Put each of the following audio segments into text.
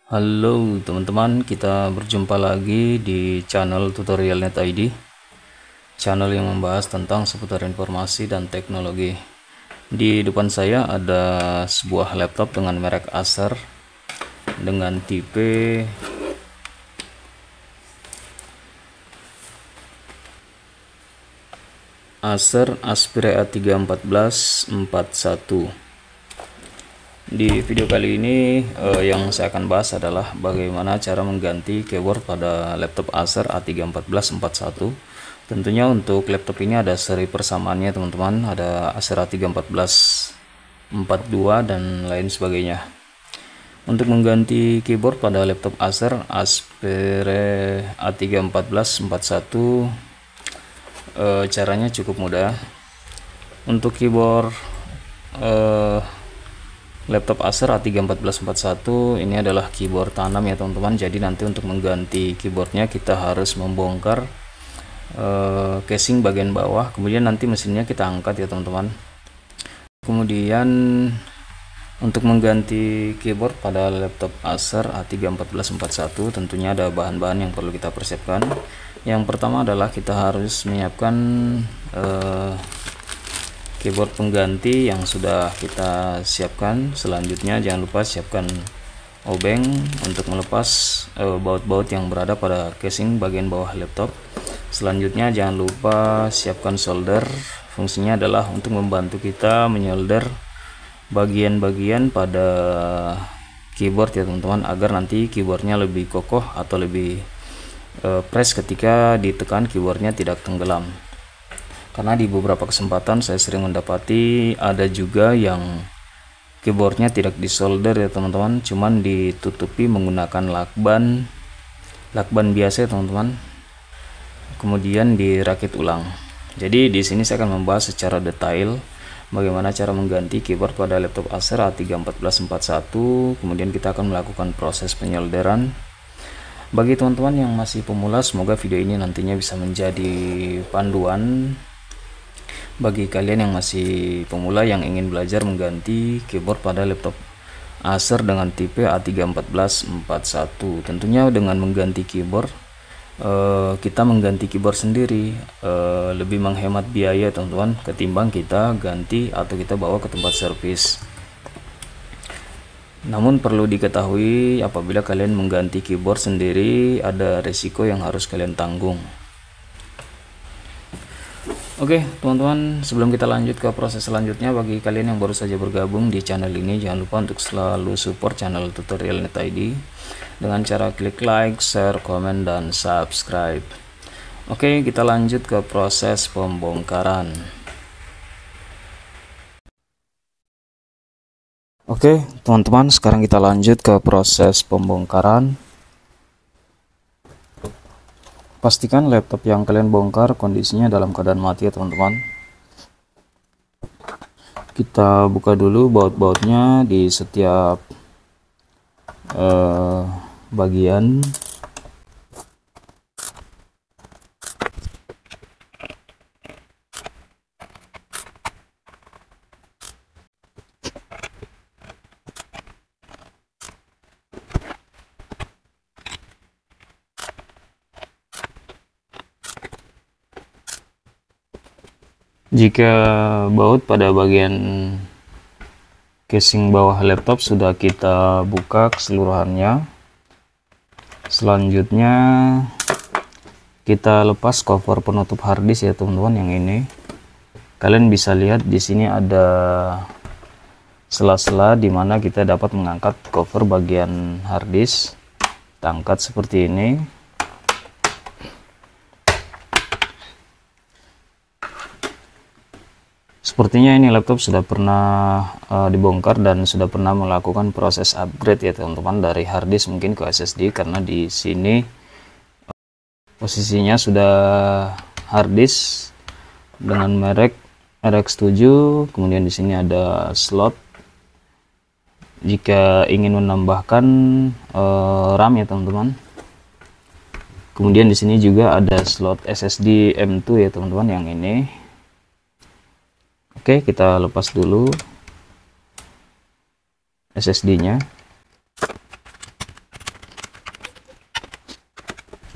Halo teman-teman, kita berjumpa lagi di channel Tutorial Net ID, channel yang membahas tentang seputar informasi dan teknologi. Di depan saya ada sebuah laptop dengan merek Acer dengan tipe Acer Aspire A31441. Di video kali ini yang saya akan bahas adalah bagaimana cara mengganti keyboard pada laptop Acer A31441. Tentunya untuk laptop ini ada seri persamaannya teman-teman, ada Acer A31442 dan lain sebagainya. Untuk mengganti keyboard pada laptop Acer Aspire A31441, caranya cukup mudah. Untuk keyboard laptop Acer A31441 ini adalah keyboard tanam ya teman-teman. Jadi nanti untuk mengganti keyboardnya kita harus membongkar casing bagian bawah, kemudian nanti mesinnya kita angkat ya teman-teman. Kemudian untuk mengganti keyboard pada laptop Acer A31441 tentunya ada bahan-bahan yang perlu kita persiapkan. Yang pertama adalah kita harus menyiapkan keyboard pengganti yang sudah kita siapkan. Selanjutnya jangan lupa siapkan obeng untuk melepas baut-baut yang berada pada casing bagian bawah laptop. Selanjutnya jangan lupa siapkan solder. Fungsinya adalah untuk membantu kita menyolder bagian-bagian pada keyboard ya teman-teman, agar nanti keyboardnya lebih kokoh atau lebih press ketika ditekan keyboardnya tidak tenggelam. Karena di beberapa kesempatan saya sering mendapati ada juga yang keyboardnya tidak disolder ya teman-teman, cuman ditutupi menggunakan lakban biasa ya teman-teman, kemudian dirakit ulang. Jadi di sini saya akan membahas secara detail bagaimana cara mengganti keyboard pada laptop Acer A31441. Kemudian kita akan melakukan proses penyolderan. Bagi teman-teman yang masih pemula, semoga video ini nantinya bisa menjadi panduan bagi kalian yang masih pemula yang ingin belajar mengganti keyboard pada laptop Acer dengan tipe A31441. Tentunya dengan mengganti keyboard kita mengganti keyboard sendiri lebih menghemat biaya teman-teman, ketimbang kita ganti atau kita bawa ke tempat servis. Namun perlu diketahui, apabila kalian mengganti keyboard sendiri ada resiko yang harus kalian tanggung. Oke teman-teman, sebelum kita lanjut ke proses selanjutnya, bagi kalian yang baru saja bergabung di channel ini, jangan lupa untuk selalu support channel Tutorial Net ID dengan cara klik like, share, komen, dan subscribe. Oke, kita lanjut ke proses pembongkaran. Oke teman-teman, sekarang kita lanjut ke proses pembongkaran. Pastikan laptop yang kalian bongkar kondisinya dalam keadaan mati ya teman-teman. Kita buka dulu baut-bautnya di setiap bagian. Jika baut pada bagian casing bawah laptop sudah kita buka keseluruhannya, selanjutnya kita lepas cover penutup harddisk ya teman-teman. Yang ini kalian bisa lihat di sini ada sela-sela di mana kita dapat mengangkat cover bagian harddisk. Kita angkat seperti ini. Sepertinya ini laptop sudah pernah dibongkar dan sudah pernah melakukan proses upgrade ya teman-teman, dari harddisk mungkin ke SSD, karena di sini posisinya sudah harddisk dengan merek RX7. Kemudian di sini ada slot jika ingin menambahkan RAM ya teman-teman. Kemudian di sini juga ada slot SSD M2 ya teman-teman, yang ini. Oke, kita lepas dulu SSD-nya.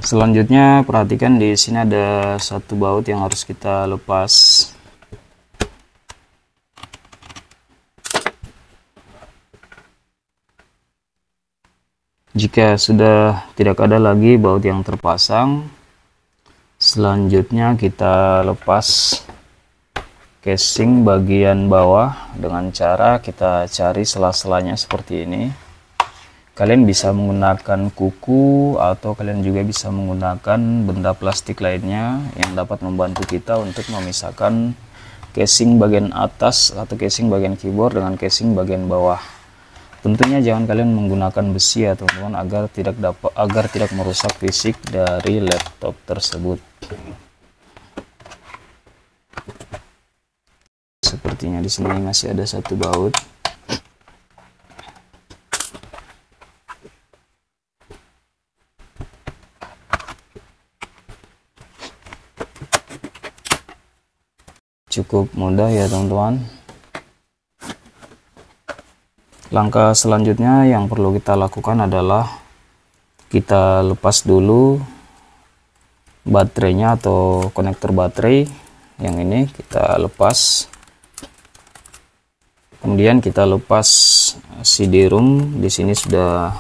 Selanjutnya perhatikan di sini ada satu baut yang harus kita lepas. Jika sudah tidak ada lagi baut yang terpasang, selanjutnya kita lepas casing bagian bawah dengan cara kita cari sela-selanya seperti ini. Kalian bisa menggunakan kuku atau kalian juga bisa menggunakan benda plastik lainnya yang dapat membantu kita untuk memisahkan casing bagian atas atau casing bagian keyboard dengan casing bagian bawah. Tentunya jangan kalian menggunakan besi ya teman-teman, agar tidak merusak fisik dari laptop tersebut. Sepertinya di sini masih ada satu baut. Cukup mudah ya teman-teman. Langkah selanjutnya yang perlu kita lakukan adalah kita lepas dulu baterainya atau konektor baterai yang ini kita lepas. Kemudian kita lepas CD-ROM. Di sini sudah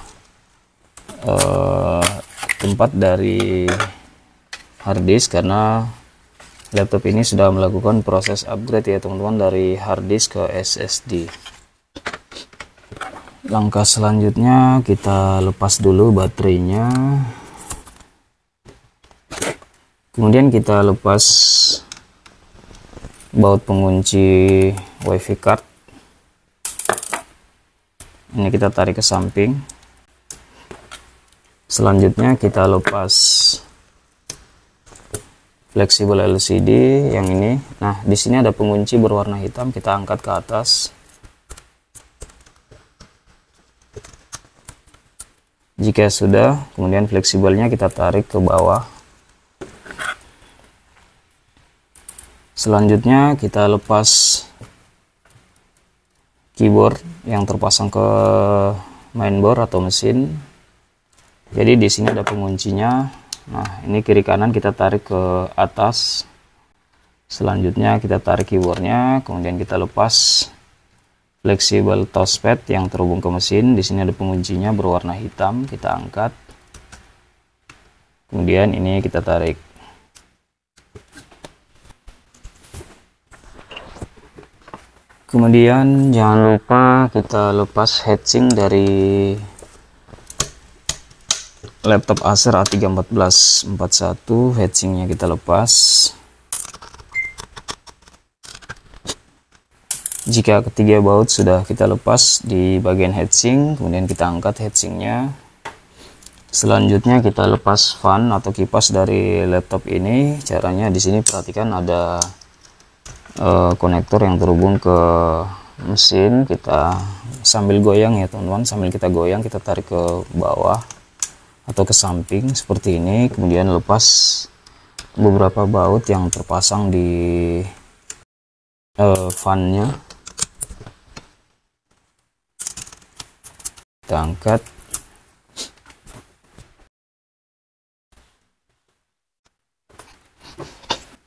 tempat dari harddisk karena laptop ini sudah melakukan proses upgrade ya teman-teman dari harddisk ke SSD. Langkah selanjutnya kita lepas dulu baterainya. Kemudian kita lepas baut pengunci WiFi card. Ini kita tarik ke samping. Selanjutnya kita lepas fleksibel LCD yang ini. Nah, di sini ada pengunci berwarna hitam, kita angkat ke atas. Jika sudah, kemudian fleksibelnya kita tarik ke bawah. Selanjutnya kita lepas keyboard yang terpasang ke mainboard atau mesin. Jadi di sini ada penguncinya. Nah, ini kiri kanan kita tarik ke atas. Selanjutnya kita tarik keyboardnya, kemudian kita lepas fleksibel touchpad yang terhubung ke mesin. Di sini ada penguncinya berwarna hitam, kita angkat. Kemudian ini kita tarik. Kemudian jangan lupa kita lepas heatsink dari laptop Acer A31441. Heatsinknya kita lepas. Jika ketiga baut sudah kita lepas di bagian heatsink, kemudian kita angkat heatsinknya. Selanjutnya kita lepas fan atau kipas dari laptop ini. Caranya di sini perhatikan ada konektor yang terhubung ke mesin. Kita sambil goyang ya teman-teman, sambil kita goyang kita tarik ke bawah atau ke samping seperti ini. Kemudian lepas beberapa baut yang terpasang di fan-nya. Kita angkat.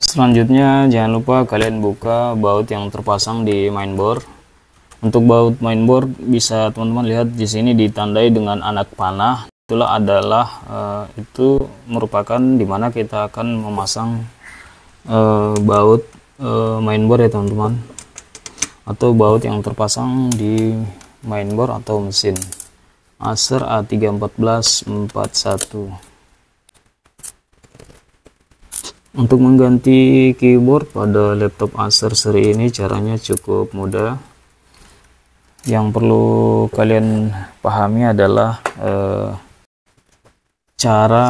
Selanjutnya jangan lupa kalian buka baut yang terpasang di mainboard. Untuk baut mainboard bisa teman-teman lihat di sini ditandai dengan anak panah. Itulah adalah itu merupakan dimana kita akan memasang baut mainboard ya teman-teman, atau baut yang terpasang di mainboard atau mesin Acer A31441. Untuk mengganti keyboard pada laptop Acer seri ini caranya cukup mudah. Yang perlu kalian pahami adalah cara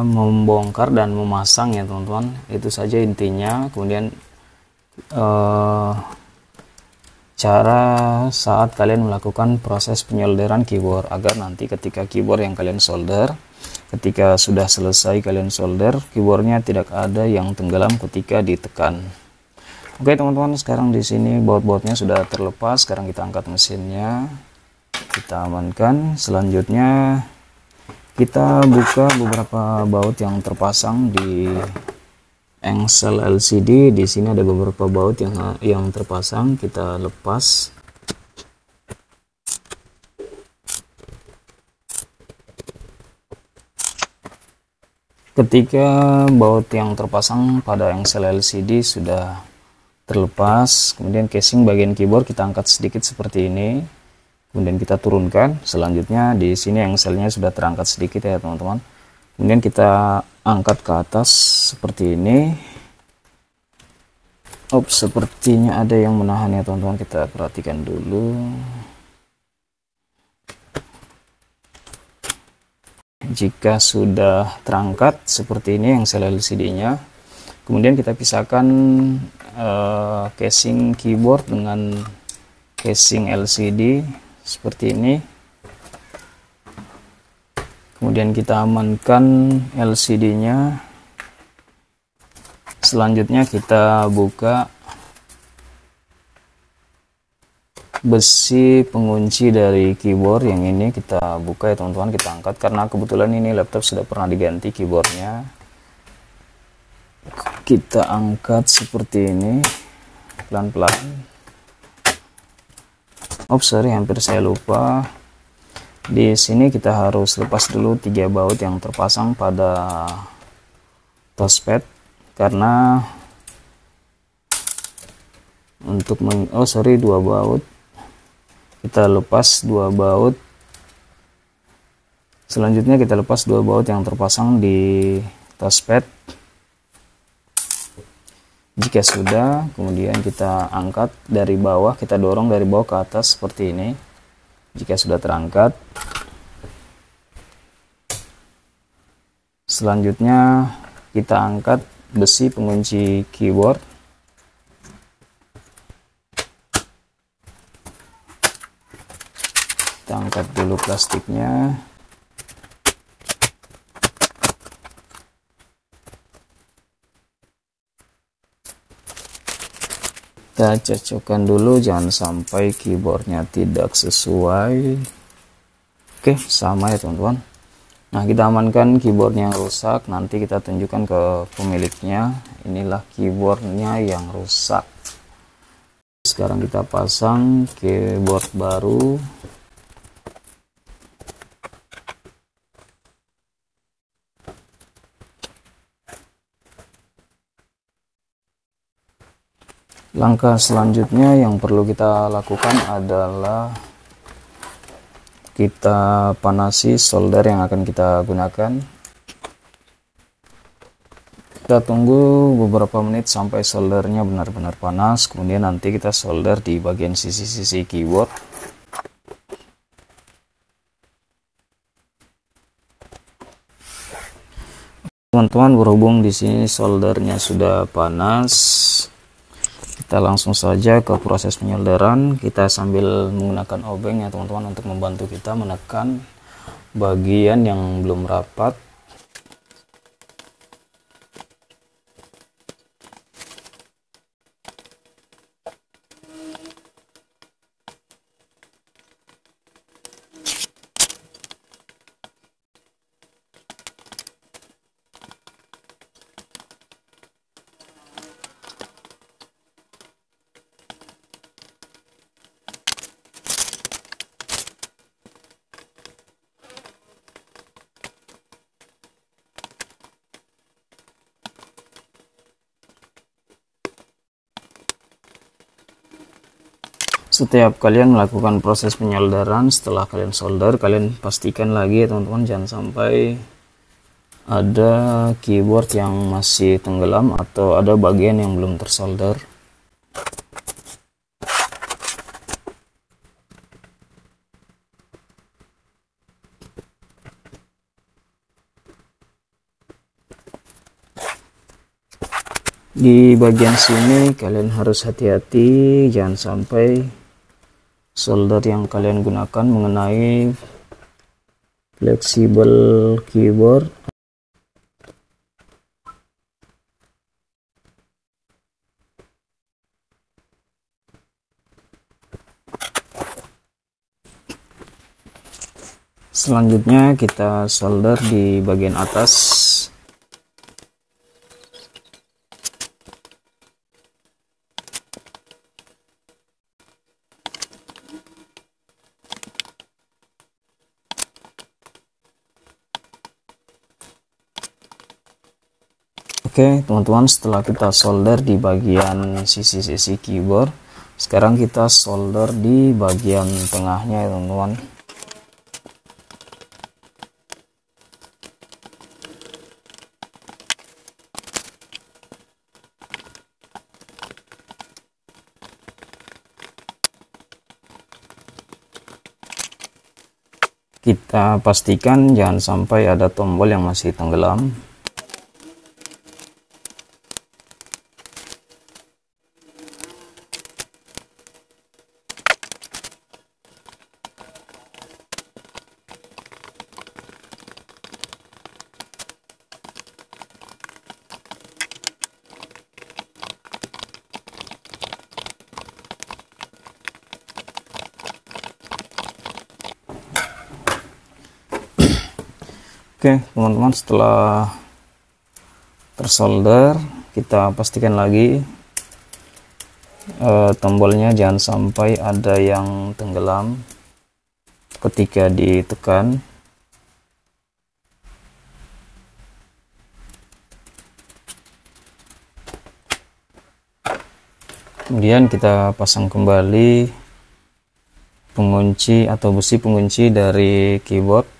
membongkar dan memasang ya teman-teman, itu saja intinya. Kemudian cara saat kalian melakukan proses penyolderan keyboard, agar nanti ketika keyboard yang kalian solder, ketika sudah selesai kalian solder, keyboardnya tidak ada yang tenggelam ketika ditekan. Oke teman-teman, sekarang di sini baut-bautnya sudah terlepas. Sekarang kita angkat mesinnya, kita amankan. Selanjutnya Kita buka beberapa baut yang terpasang di engsel LCD. Di sini ada beberapa baut yang terpasang, kita lepas. Ketika baut yang terpasang pada engsel LCD sudah terlepas, kemudian casing bagian keyboard kita angkat sedikit seperti ini, kemudian kita turunkan. Selanjutnya di sini engselnya sudah terangkat sedikit ya teman-teman, kemudian kita angkat ke atas seperti ini. Sepertinya ada yang menahan ya teman-teman, kita perhatikan dulu. Jika sudah terangkat seperti ini engsel LCD-nya, kemudian kita pisahkan casing keyboard dengan casing LCD seperti ini. Kemudian kita amankan LCD-nya. Selanjutnya kita buka besi pengunci dari keyboard yang ini, kita buka ya teman-teman, kita angkat karena kebetulan ini laptop sudah pernah diganti keyboardnya. Kita angkat seperti ini pelan-pelan. Sorry, hampir saya lupa. Di sini kita harus lepas dulu 3 baut yang terpasang pada touchpad, karena untuk 2 baut. Kita lepas 2 baut. Selanjutnya kita lepas 2 baut yang terpasang di touchpad. Jika sudah, kemudian kita angkat dari bawah, kita dorong dari bawah ke atas seperti ini. Jika sudah terangkat, selanjutnya kita angkat besi pengunci keyboard. Kita angkat dulu plastiknya. Kita cocokkan dulu, jangan sampai keyboardnya tidak sesuai. Oke, sama ya teman-teman. Nah, kita amankan keyboardnya yang rusak, nanti kita tunjukkan ke pemiliknya. Inilah keyboardnya yang rusak. Sekarang kita pasang keyboard baru. Langkah selanjutnya yang perlu kita lakukan adalah kita panasi solder yang akan kita gunakan. Kita tunggu beberapa menit sampai soldernya benar-benar panas, kemudian nanti kita solder di bagian sisi-sisi keyboard. Teman-teman, berhubung di sini soldernya sudah panas, kita langsung saja ke proses penyolderan. Kita sambil menggunakan obeng ya teman-teman untuk membantu kita menekan bagian yang belum rapat. Setiap kalian melakukan proses penyolderan, setelah kalian solder, kalian pastikan lagi ya teman-teman, jangan sampai ada keyboard yang masih tenggelam atau ada bagian yang belum tersolder. Di bagian sini kalian harus hati-hati, jangan sampai solder yang kalian gunakan mengenai fleksibel keyboard. Selanjutnya kita solder di bagian atas. Oke teman-teman, setelah kita solder di bagian sisi-sisi keyboard, sekarang kita solder di bagian tengahnya ya teman-teman. Kita pastikan jangan sampai ada tombol yang masih tenggelam. Oke teman-teman, setelah tersolder kita pastikan lagi tombolnya jangan sampai ada yang tenggelam ketika ditekan. Kemudian kita pasang kembali pengunci atau besi pengunci dari keyboard.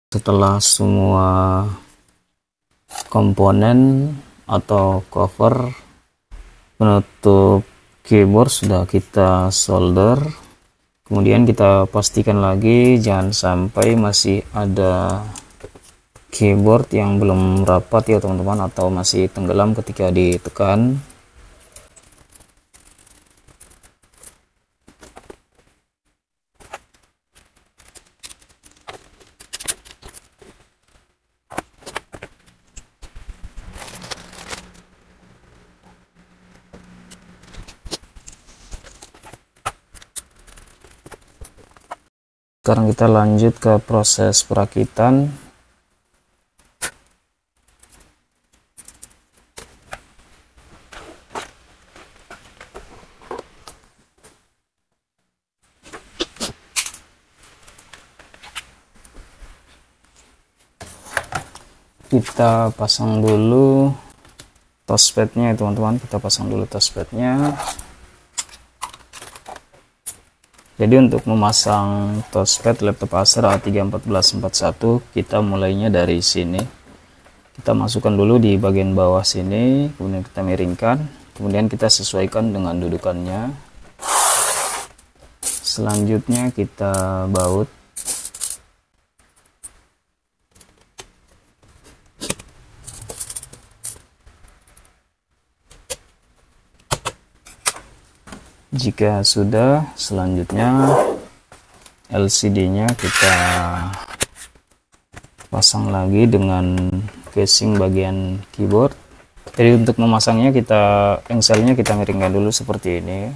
Setelah semua komponen atau cover penutup keyboard sudah kita solder, kemudian kita pastikan lagi jangan sampai masih ada keyboard yang belum rapat ya teman-teman, atau masih tenggelam ketika ditekan. Sekarang kita lanjut ke proses perakitan. Kita pasang dulu touchpadnya ya teman-teman, kita pasang dulu touchpadnya. Jadi untuk memasang touchpad laptop Acer A31441 kita mulainya dari sini. Kita masukkan dulu di bagian bawah sini, kemudian kita miringkan, kemudian kita sesuaikan dengan dudukannya. Selanjutnya kita baut. Jika sudah, selanjutnya LCD-nya kita pasang lagi dengan casing bagian keyboard. Jadi untuk memasangnya engselnya kita miringkan dulu seperti ini.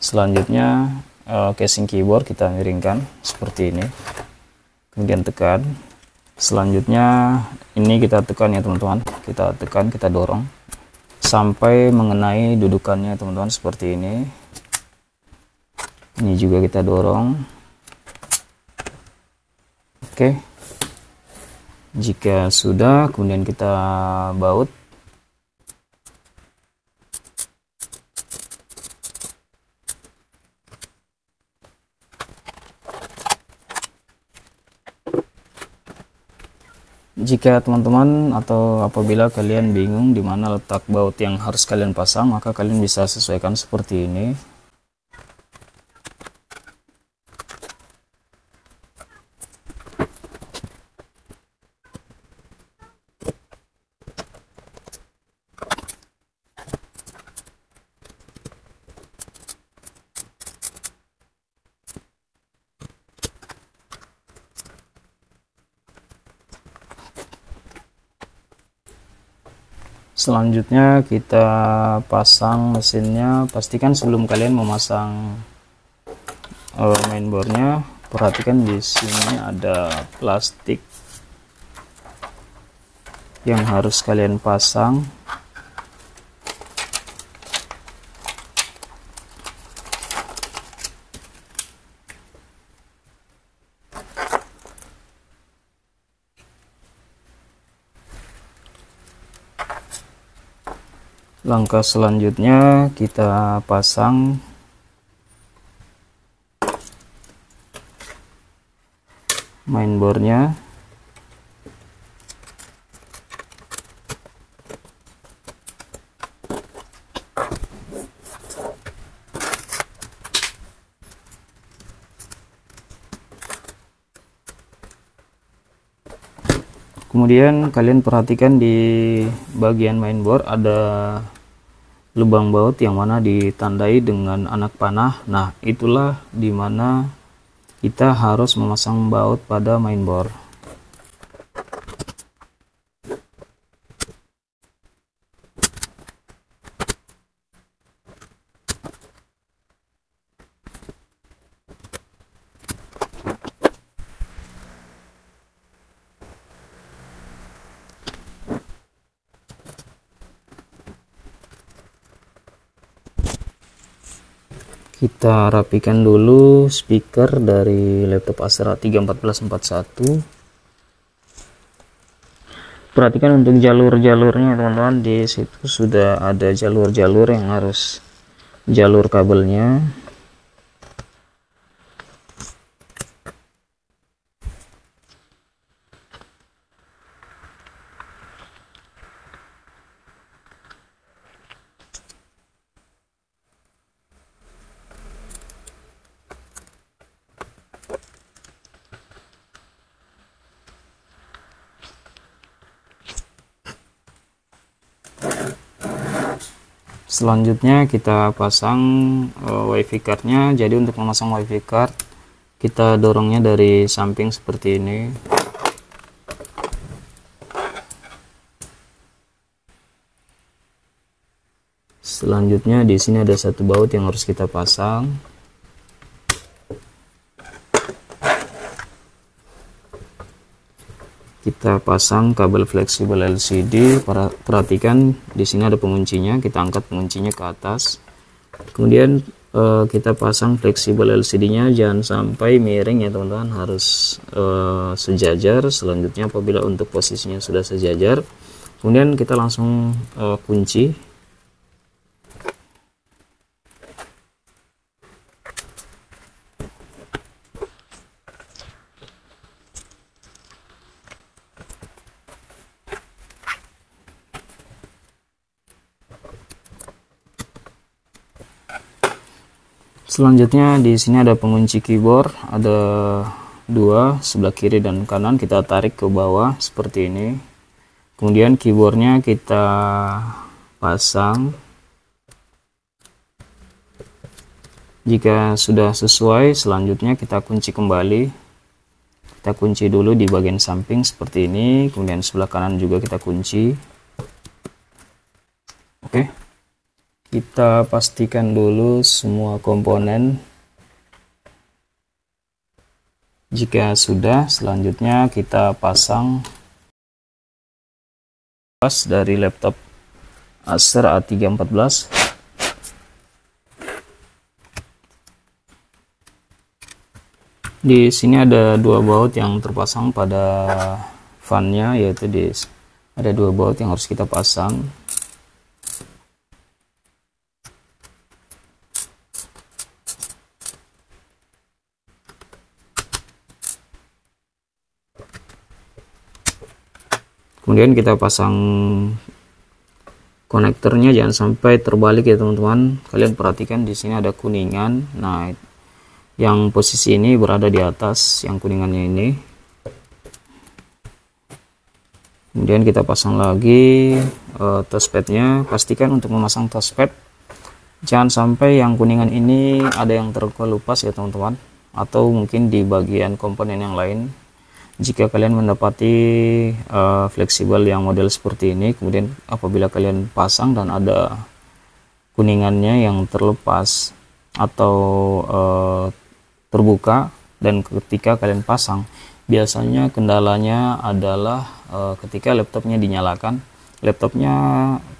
Selanjutnya casing keyboard kita miringkan seperti ini, kemudian tekan. Selanjutnya ini kita tekan ya teman-teman, kita tekan, kita dorong sampai mengenai dudukannya teman-teman seperti ini. Ini juga kita dorong. Oke, jika sudah, kemudian kita baut. Jika teman-teman atau apabila kalian bingung di mana letak baut yang harus kalian pasang, maka kalian bisa sesuaikan seperti ini. Selanjutnya kita pasang mesinnya. Pastikan sebelum kalian memasang mainboardnya, perhatikan di sini ada plastik yang harus kalian pasang. Langkah selanjutnya kita pasang mainboardnya. Kemudian kalian perhatikan di bagian mainboard ada lubang baut yang mana ditandai dengan anak panah. Nah, itulah dimana kita harus memasang baut pada mainboard. Kita rapikan dulu speaker dari laptop Acer A3-1441. Perhatikan untuk jalur-jalurnya teman-teman, di situ sudah ada jalur-jalur yang harus jalur kabelnya. Selanjutnya kita pasang wifi cardnya. Jadi untuk memasang wifi card, kita dorongnya dari samping seperti ini. Selanjutnya di sini ada satu baut yang harus kita pasang. Kita pasang kabel fleksibel LCD. Perhatikan di sini ada penguncinya, kita angkat penguncinya ke atas. Kemudian kita pasang fleksibel LCD-nya, jangan sampai miring ya teman-teman, harus sejajar. Selanjutnya apabila untuk posisinya sudah sejajar, kemudian kita langsung kunci. Selanjutnya di sini ada pengunci keyboard, ada dua, sebelah kiri dan kanan. Kita tarik ke bawah seperti ini. Kemudian keyboardnya kita pasang Jika sudah sesuai, selanjutnya kita kunci kembali. Kita kunci dulu di bagian samping seperti ini, kemudian sebelah kanan juga kita kunci. Oke, kita pastikan dulu semua komponen. Jika sudah, selanjutnya kita pasang dari laptop Acer A314. Di sini ada dua baut yang terpasang pada fan-nya, yaitu ada dua baut yang harus kita pasang. Kemudian kita pasang konektornya, jangan sampai terbalik ya teman-teman. Kalian perhatikan di sini ada kuningan. Nah, yang posisi ini berada di atas, yang kuningannya ini. Kemudian kita pasang lagi touchpadnya. Pastikan untuk memasang touchpad jangan sampai yang kuningan ini ada yang terkelupas ya teman-teman, atau mungkin di bagian komponen yang lain. Jika kalian mendapati fleksibel yang model seperti ini, kemudian apabila kalian pasang dan ada kuningannya yang terlepas atau terbuka, dan ketika kalian pasang, biasanya kendalanya adalah ketika laptopnya dinyalakan, laptopnya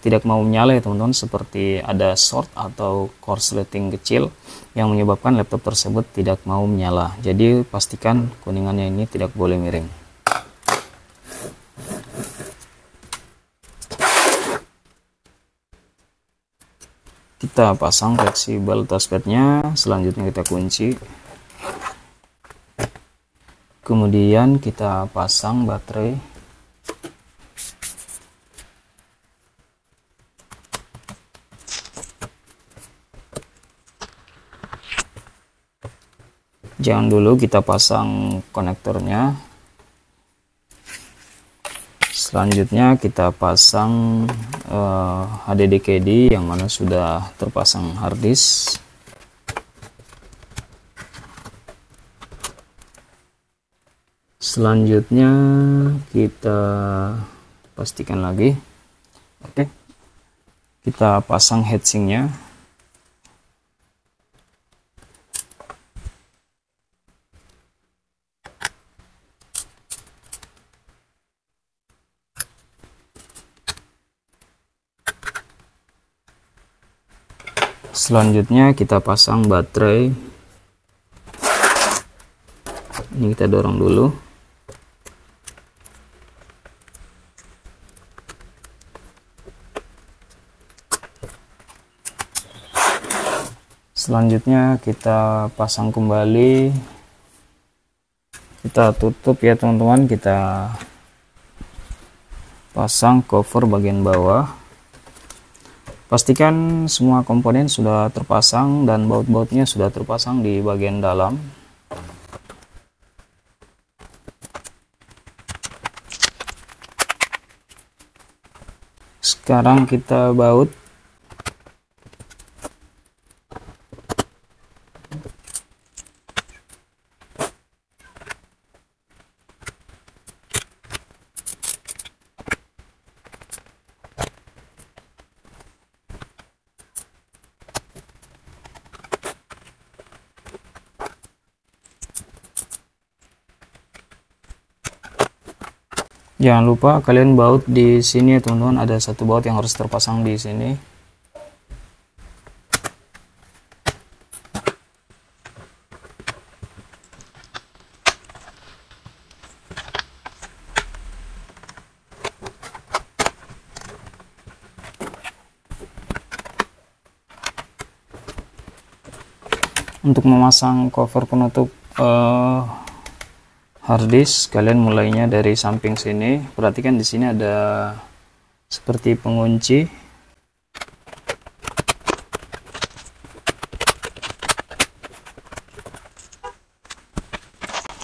tidak mau menyala ya teman-teman, seperti ada short atau korsleting kecil yang menyebabkan laptop tersebut tidak mau menyala. Jadi pastikan kuningannya ini tidak boleh miring. Kita pasang fleksibel touchpadnya, selanjutnya kita kunci. Kemudian kita pasang baterai. Jangan dulu kita pasang konektornya. Selanjutnya kita pasang HDD-KD yang mana sudah terpasang harddisk. Selanjutnya kita pastikan lagi. Oke, kita pasang heatsinknya. Selanjutnya kita pasang baterai. Ini kita dorong dulu. Selanjutnya kita pasang kembali. Kita tutup ya teman-teman. Kita pasang cover bagian bawah. Pastikan semua komponen sudah terpasang dan baut-bautnya sudah terpasang di bagian dalam. Sekarang kita baut. Jangan lupa kalian baut di sini ya teman-teman, ada satu baut yang harus terpasang di sini. Untuk memasang cover penutup harddisk, kalian mulainya dari samping sini. Perhatikan di sini ada seperti pengunci.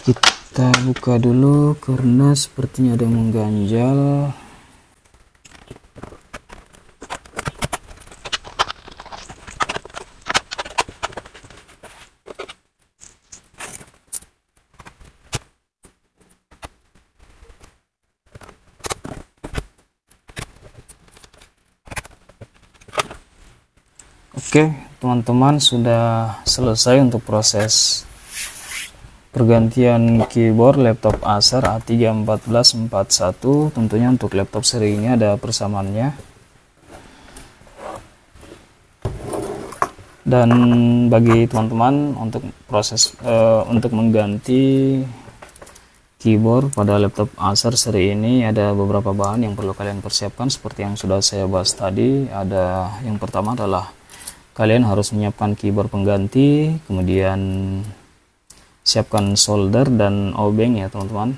Kita buka dulu karena sepertinya ada yang mengganjal. Oke, teman-teman, sudah selesai untuk proses pergantian keyboard laptop Acer A31441. Tentunya untuk laptop seri ini ada persamaannya. Dan bagi teman-teman untuk proses untuk mengganti keyboard pada laptop Acer seri ini ada beberapa bahan yang perlu kalian persiapkan seperti yang sudah saya bahas tadi. Ada yang pertama adalah kalian harus menyiapkan keyboard pengganti, kemudian siapkan solder dan obeng ya teman-teman.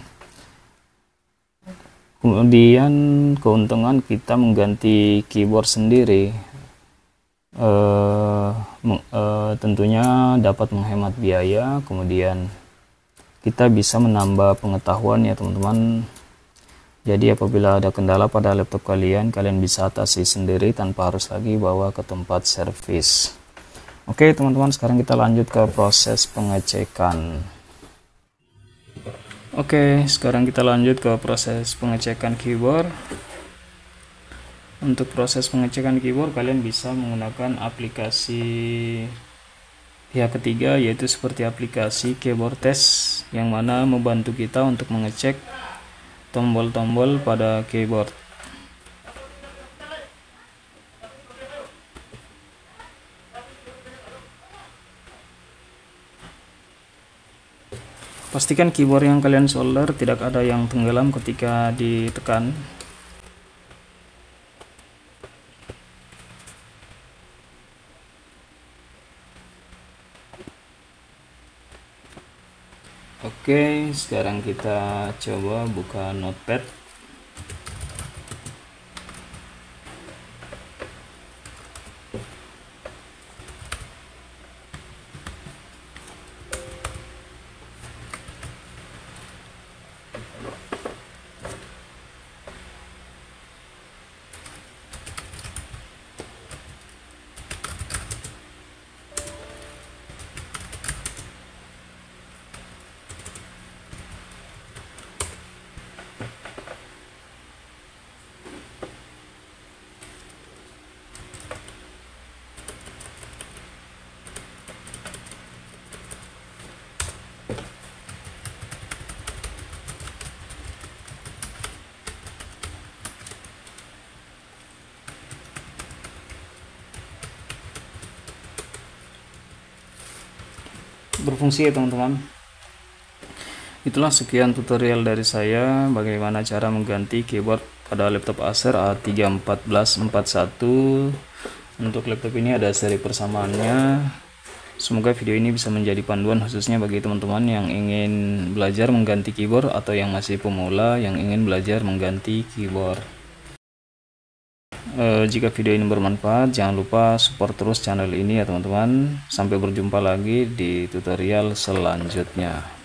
Kemudian keuntungan kita mengganti keyboard sendiri tentunya dapat menghemat biaya, kemudian kita bisa menambah pengetahuan ya teman-teman. Jadi apabila ada kendala pada laptop kalian bisa atasi sendiri tanpa harus lagi bawa ke tempat servis. Oke teman-teman, sekarang kita lanjut ke proses pengecekan. Oke, sekarang kita lanjut ke proses pengecekan keyboard. Untuk proses pengecekan keyboard kalian bisa menggunakan aplikasi pihak ketiga, yaitu seperti aplikasi Keyboard Test, yang mana membantu kita untuk mengecek tombol-tombol pada keyboard. Pastikan keyboard yang kalian solder tidak ada yang tenggelam ketika ditekan. Oke, sekarang kita coba buka notepad. Berfungsi ya teman-teman. Itulah sekian tutorial dari saya bagaimana cara mengganti keyboard pada laptop Acer A31441. Untuk laptop ini ada seri persamaannya. Semoga video ini bisa menjadi panduan khususnya bagi teman-teman yang ingin belajar mengganti keyboard atau yang masih pemula yang ingin belajar mengganti keyboard. Jika video ini bermanfaat, jangan lupa support terus channel ini ya teman-teman. Sampai berjumpa lagi di tutorial selanjutnya.